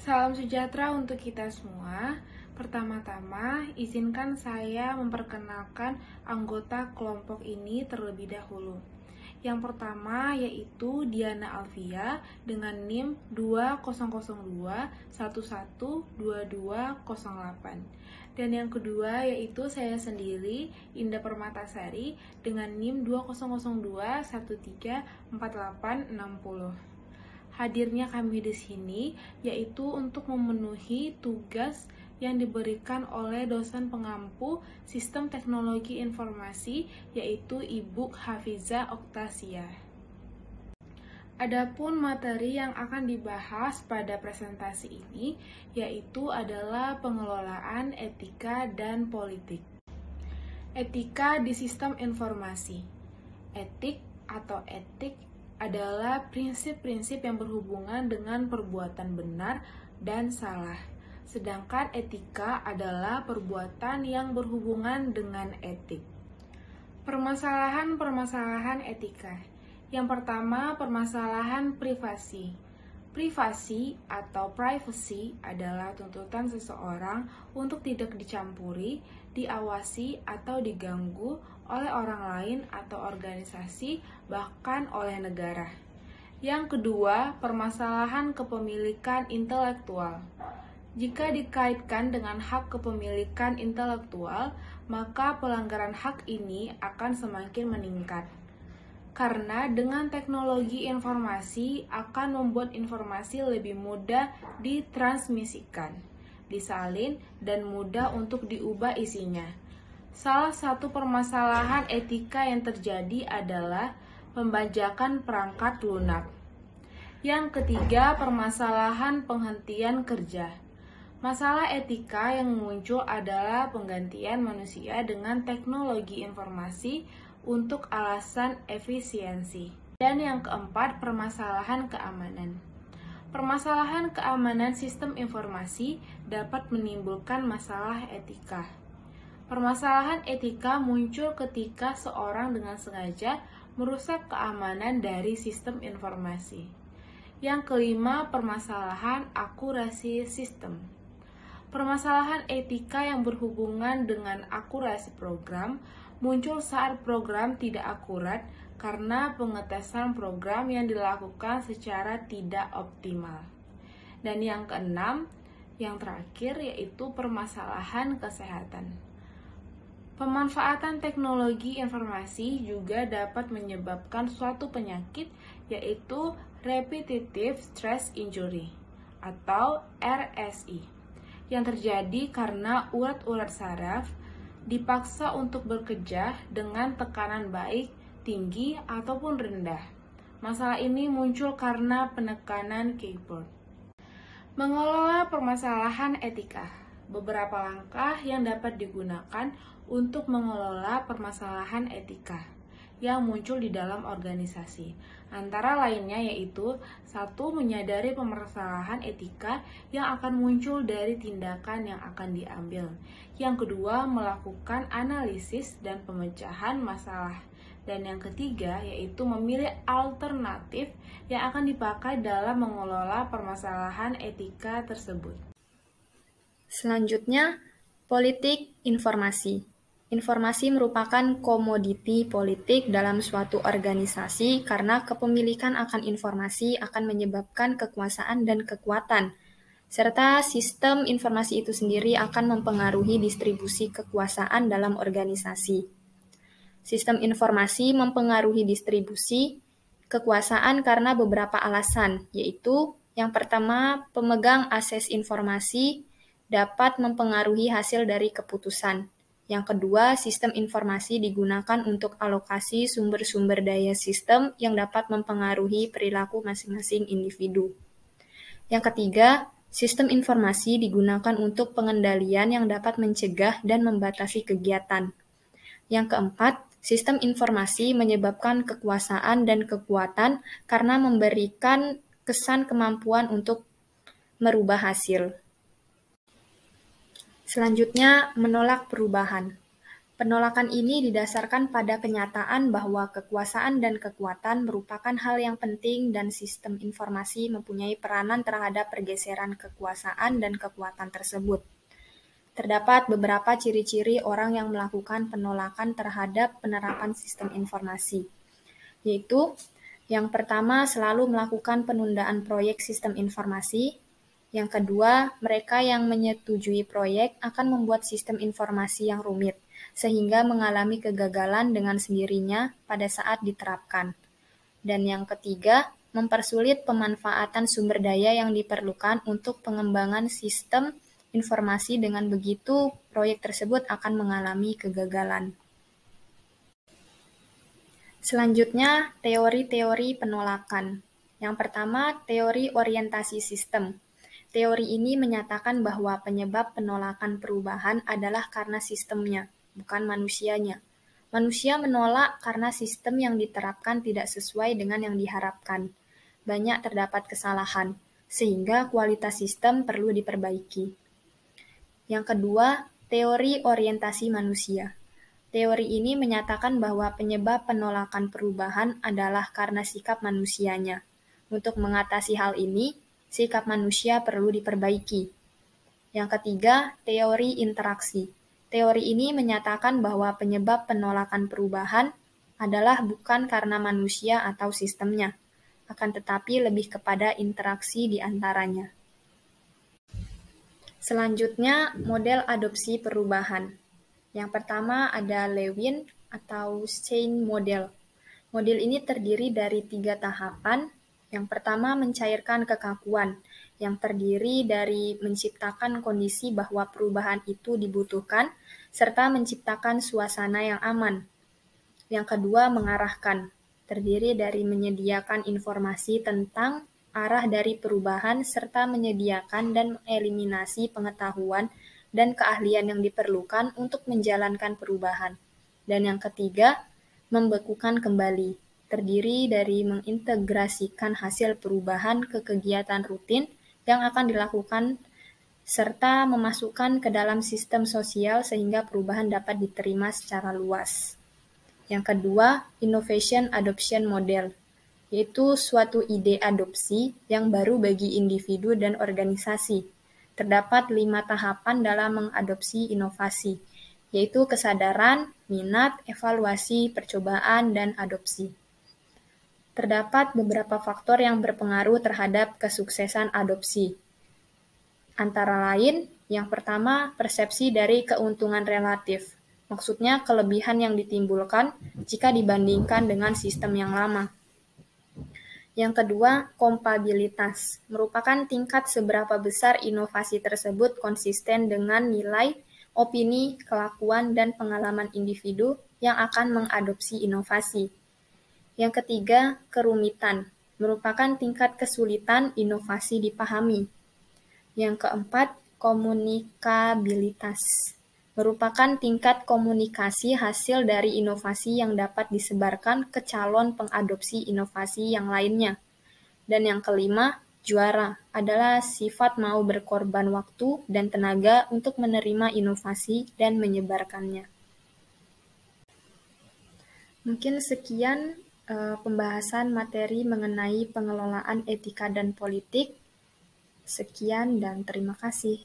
Salam sejahtera untuk kita semua. Pertama-tama, izinkan saya memperkenalkan anggota kelompok ini terlebih dahulu. Yang pertama yaitu Diana Alvia dengan NIM 2002112208. Dan yang kedua yaitu saya sendiri, Indah Permatasari dengan NIM 2002134860. Hadirnya kami di sini yaitu untuk memenuhi tugas yang diberikan oleh dosen pengampu Sistem Teknologi Informasi yaitu Ibu Hafiza Oktasia. Adapun materi yang akan dibahas pada presentasi ini yaitu adalah pengelolaan etika dan politik. Etika di sistem informasi. Etik atau etik adalah prinsip-prinsip yang berhubungan dengan perbuatan benar dan salah. Sedangkan etika adalah perbuatan yang berhubungan dengan etik. Permasalahan-permasalahan etika. Yang pertama, permasalahan privasi. Privasi atau privacy adalah tuntutan seseorang untuk tidak dicampuri, diawasi, atau diganggu oleh orang lain atau organisasi, bahkan oleh negara. Yang kedua, permasalahan kepemilikan intelektual. Jika dikaitkan dengan hak kepemilikan intelektual, maka pelanggaran hak ini akan semakin meningkat. Karena dengan teknologi informasi akan membuat informasi lebih mudah ditransmisikan, disalin, dan mudah untuk diubah isinya. Salah satu permasalahan etika yang terjadi adalah pembajakan perangkat lunak. Yang ketiga, permasalahan penghentian kerja. Masalah etika yang muncul adalah penggantian manusia dengan teknologi informasi untuk alasan efisiensi. Dan yang keempat, permasalahan keamanan. Permasalahan keamanan sistem informasi dapat menimbulkan masalah etika. Permasalahan etika muncul ketika seorang dengan sengaja merusak keamanan dari sistem informasi. Yang kelima, permasalahan akurasi sistem. Permasalahan etika yang berhubungan dengan akurasi program muncul saat program tidak akurat karena pengetesan program yang dilakukan secara tidak optimal. Dan yang keenam, yang terakhir yaitu permasalahan kesehatan. Pemanfaatan teknologi informasi juga dapat menyebabkan suatu penyakit yaitu Repetitive Stress Injury atau RSI yang terjadi karena urat-urat saraf dipaksa untuk bekerja dengan tekanan baik, tinggi, ataupun rendah. Masalah ini muncul karena penekanan keyboard. Mengelola permasalahan etika. Beberapa langkah yang dapat digunakan untuk mengelola permasalahan etika yang muncul di dalam organisasi. Antara lainnya yaitu 1. Menyadari permasalahan etika yang akan muncul dari tindakan yang akan diambil. Yang kedua, melakukan analisis dan pemecahan masalah. Dan yang ketiga yaitu memilih alternatif yang akan dipakai dalam mengelola permasalahan etika tersebut. Selanjutnya, politik informasi. Informasi merupakan komoditi politik dalam suatu organisasi karena kepemilikan akan informasi akan menyebabkan kekuasaan dan kekuatan, serta sistem informasi itu sendiri akan mempengaruhi distribusi kekuasaan dalam organisasi. Sistem informasi mempengaruhi distribusi kekuasaan karena beberapa alasan, yaitu yang pertama, pemegang akses informasi dapat mempengaruhi hasil dari keputusan. Yang kedua, sistem informasi digunakan untuk alokasi sumber-sumber daya sistem yang dapat mempengaruhi perilaku masing-masing individu. Yang ketiga, sistem informasi digunakan untuk pengendalian yang dapat mencegah dan membatasi kegiatan. Yang keempat, sistem informasi menyebabkan kekuasaan dan kekuatan karena memberikan kesan kemampuan untuk merubah hasil. Selanjutnya, menolak perubahan. Penolakan ini didasarkan pada kenyataan bahwa kekuasaan dan kekuatan merupakan hal yang penting dan sistem informasi mempunyai peranan terhadap pergeseran kekuasaan dan kekuatan tersebut. Terdapat beberapa ciri-ciri orang yang melakukan penolakan terhadap penerapan sistem informasi, yaitu yang pertama selalu melakukan penundaan proyek sistem informasi. Yang kedua, mereka yang menyetujui proyek akan membuat sistem informasi yang rumit, sehingga mengalami kegagalan dengan sendirinya pada saat diterapkan. Dan yang ketiga, mempersulit pemanfaatan sumber daya yang diperlukan untuk pengembangan sistem informasi, dengan begitu proyek tersebut akan mengalami kegagalan. Selanjutnya, teori-teori penolakan. Yang pertama, teori orientasi sistem. Teori ini menyatakan bahwa penyebab penolakan perubahan adalah karena sistemnya, bukan manusianya. Manusia menolak karena sistem yang diterapkan tidak sesuai dengan yang diharapkan. Banyak terdapat kesalahan, sehingga kualitas sistem perlu diperbaiki. Yang kedua, teori orientasi manusia. Teori ini menyatakan bahwa penyebab penolakan perubahan adalah karena sikap manusianya. Untuk mengatasi hal ini, sikap manusia perlu diperbaiki. Yang ketiga, teori interaksi. Teori ini menyatakan bahwa penyebab penolakan perubahan adalah bukan karena manusia atau sistemnya, akan tetapi lebih kepada interaksi di antaranya. Selanjutnya, model adopsi perubahan. Yang pertama ada Lewin atau Stein model. Model ini terdiri dari 3 tahapan. Yang pertama, mencairkan kekakuan, yang terdiri dari menciptakan kondisi bahwa perubahan itu dibutuhkan, serta menciptakan suasana yang aman. Yang kedua, mengarahkan, terdiri dari menyediakan informasi tentang arah dari perubahan, serta menyediakan dan mengeliminasi pengetahuan dan keahlian yang diperlukan untuk menjalankan perubahan. Dan yang ketiga, membekukan kembali, terdiri dari mengintegrasikan hasil perubahan ke kegiatan rutin yang akan dilakukan serta memasukkan ke dalam sistem sosial sehingga perubahan dapat diterima secara luas. Yang kedua, innovation adoption model, yaitu suatu ide adopsi yang baru bagi individu dan organisasi. Terdapat 5 tahapan dalam mengadopsi inovasi, yaitu kesadaran, minat, evaluasi, percobaan, dan adopsi. Terdapat beberapa faktor yang berpengaruh terhadap kesuksesan adopsi. Antara lain, yang pertama, persepsi dari keuntungan relatif. Maksudnya kelebihan yang ditimbulkan jika dibandingkan dengan sistem yang lama. Yang kedua, kompabilitas, merupakan tingkat seberapa besar inovasi tersebut konsisten dengan nilai, opini, kelakuan, dan pengalaman individu yang akan mengadopsi inovasi. Yang ketiga, kerumitan, merupakan tingkat kesulitan inovasi dipahami. Yang keempat, komunikabilitas, merupakan tingkat komunikasi hasil dari inovasi yang dapat disebarkan ke calon pengadopsi inovasi yang lainnya. Dan yang kelima, juara, adalah sifat mau berkorban waktu dan tenaga untuk menerima inovasi dan menyebarkannya. Mungkin sekian pembahasan materi mengenai pengelolaan etika dan politik. Sekian dan terima kasih.